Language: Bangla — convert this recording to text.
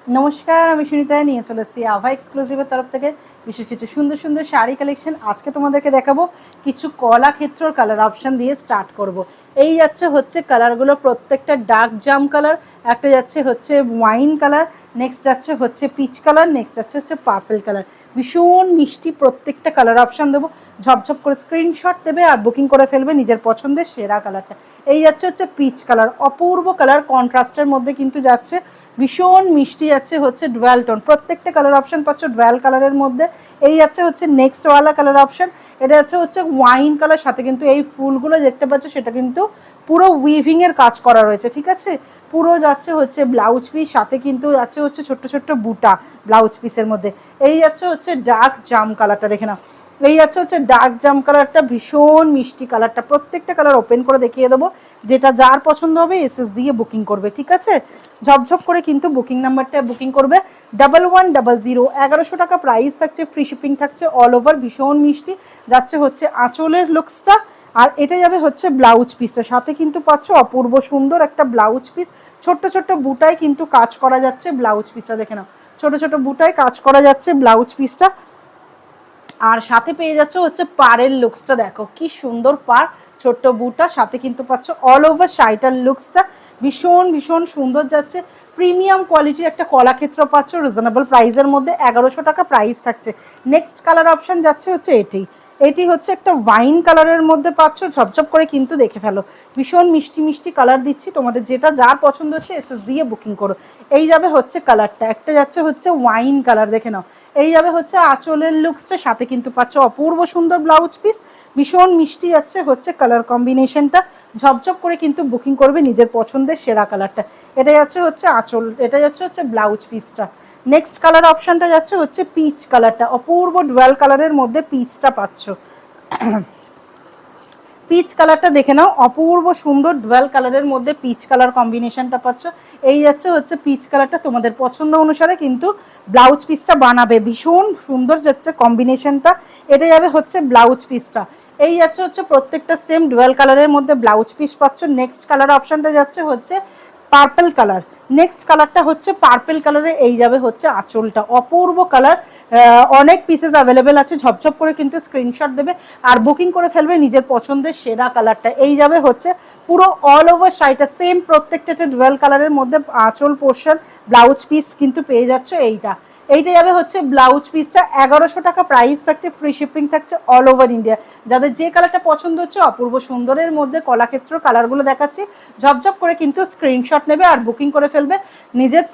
নমস্কার, আমি সুনিতা নিয়ে চলে এসেছি আভা এক্সক্লুসিভের তরফ থেকে বিশেষ কিছু সুন্দর সুন্দর শাড়ি কালেকশন। আজকে তোমাদেরকে দেখাবো কিছু কলাক্ষেত্রর কালার অপশান দিয়ে স্টার্ট করব। এই যাচ্ছে হচ্ছে কালারগুলো প্রত্যেকটা ডার্ক জাম কালার, একটা যাচ্ছে হচ্ছে ওয়াইন কালার, নেক্সট যাচ্ছে হচ্ছে পিচ কালার, নেক্সট যাচ্ছে হচ্ছে পার্পল কালার। ভীষণ মিষ্টি প্রত্যেকটা কালার অপশান দেবো। ঝপঝপ করে স্ক্রিনশট দেবে আর বুকিং করে ফেলবে নিজের পছন্দের সেরা কালারটা। এই যাচ্ছে হচ্ছে পিচ কালার, অপূর্ব কালার, কন্ট্রাস্টের মধ্যে কিন্তু যাচ্ছে, ভীষণ মিষ্টি যাচ্ছে হচ্ছে ডুয়াল টোন। প্রত্যেকটা কালার অপশন পাচ্ছ ডুয়াল কালারের মধ্যে। এই যাচ্ছে হচ্ছে নেক্সট ওয়ালা কালার অপশন, এটা যাচ্ছে হচ্ছে ওয়াইন কালার, সাথে কিন্তু এই ফুলগুলো দেখতে পাচ্ছ সেটা কিন্তু পুরো উইভিং এর কাজ করা রয়েছে, ঠিক আছে। পুরো যাচ্ছে হচ্ছে ব্লাউজ পিস, সাথে কিন্তু যাচ্ছে হচ্ছে ছোট্ট ছোট্ট বুটা ব্লাউজ পিসের মধ্যে। এই যাচ্ছে হচ্ছে ডার্ক জাম কালারটা, দেখে নাও। এই যাচ্ছে হচ্ছে ডার্ক জাম কালারটা, ভীষণ মিষ্টি কালারটা। প্রত্যেকটা কালার ওপেন করে দেখিয়ে দেবো, যেটা যার পছন্দ হবে এসএস দিয়ে বুকিং করবে, ঠিক আছে। ঝপঝপ করে কিন্তু বুকিং নাম্বারটা বুকিং করবে 1100। 1100 টাকা প্রাইস থাকছে, ফ্রি শিপিং থাকছে অল ওভার। ভীষণ মিষ্টি যাচ্ছে হচ্ছে আঁচলের লুকসটা, আর এটা যাবে হচ্ছে ব্লাউজ পিসটা। সাথে কিন্তু পাচ্ছ অপূর্ব সুন্দর একটা ব্লাউজ পিস, ছোট্ট ছোট্ট বুটায় কিন্তু কাজ করা যাচ্ছে ব্লাউজ পিসটা, দেখে নাও। ছোট ছোট বুটায় কাজ করা যাচ্ছে ব্লাউজ পিসটা, আর সাথে পেয়ে যাচ্ছ হচ্ছে পাড়ের লুকসটা, দেখো কি সুন্দর পাড়, ছোট্ট বুটা, সাথে কিন্তু পাচ্ছ অল ওভার শাড়িটার লুকসটা। ভীষণ ভীষণ সুন্দর যাচ্ছে, প্রিমিয়াম কোয়ালিটির একটা কলাক্ষেত্র পাচ্ছ রিজনেবল প্রাইসের মধ্যে। 1100 টাকা প্রাইস থাকছে। নেক্সট কালার অপশন যাচ্ছে হচ্ছে এটি হচ্ছে একটা ওয়াইন কালারের মধ্যে পাচ্ছ। ঝপঝপ করে কিন্তু দেখে ফেলো, ভীষণ মিষ্টি মিষ্টি কালার দিচ্ছি, তোমাদের যেটা যার পছন্দ হচ্ছে এসএস দিয়ে বুকিং করো। এই যাবে হচ্ছে কালারটা, একটা যাচ্ছে হচ্ছে ওয়াইন কালার, দেখে নাও। এই যাবে হচ্ছে আঁচলের লুকসটা, সাথে কিন্তু পাচ্ছ অপূর্ব সুন্দর ব্লাউজ পিস। ভীষণ মিষ্টি যাচ্ছে হচ্ছে কালার কম্বিনেশনটা। ঝপঝপ করে কিন্তু বুকিং করবে নিজের পছন্দের সেরা কালারটা। এটা যাচ্ছে হচ্ছে আঁচল, এটা যাচ্ছে হচ্ছে ব্লাউজ পিসটা। নেক্সট কালার অপশানটা যাচ্ছে হচ্ছে পিচ কালারটা, অপূর্ব ডুয়াল কালারের মধ্যে পিচটা পাচ্ছ। পিচ কালারটা দেখে নাও, অপূর্ব সুন্দর ডুয়াল কালারের মধ্যে পিচ কালার কম্বিনেশনটা পাচ্ছ। এই যাচ্ছে হচ্ছে পিচ কালারটা, তোমাদের পছন্দ অনুসারে কিন্তু ব্লাউজ পিসটা বানাবে। ভীষণ সুন্দর যাচ্ছে কম্বিনেশনটা। এটা যাবে হচ্ছে ব্লাউজ পিসটা। এই যাচ্ছে হচ্ছে প্রত্যেকটা সেম ডুয়াল কালারের মধ্যে ব্লাউজ পিস পাচ্ছ। নেক্সট কালার অপশানটা যাচ্ছে হচ্ছে পার্পল কালার। নেক্সট কালারটা হচ্ছে পার্পল কালারে, এই যাবে হচ্ছে আঁচলটা, অপূর্ব কালার। অনেক পিসেস অ্যাভেলেবেল আছে, ঝপঝপ করে কিন্তু স্ক্রিনশট দেবে আর বুকিং করে ফেলবে নিজের পছন্দের সেরা কালারটা। এই যাবে হচ্ছে পুরো অল ওভার শাড়িটা সেম প্রত্যেকটা ডুয়াল কালারের মধ্যে আঁচল পোর্শন, ব্লাউজ পিস কিন্তু পেয়ে যাচ্ছ। এইটা যাবে হচ্ছে ব্লাউজ পিসটা। 1100 টাকা প্রাইস থাকছে, ফ্রি শিপিং থাকছে অল ওভার ইন্ডিয়া। যাদের যে কালারটা পছন্দ হচ্ছে, অপূর্ব সুন্দরের মধ্যে কলাক্ষেত্র কালারগুলো দেখাচ্ছি, ঝপঝপ করে কিন্তু স্ক্রিনশট নেবে আর বুকিং করে ফেলবে নিজের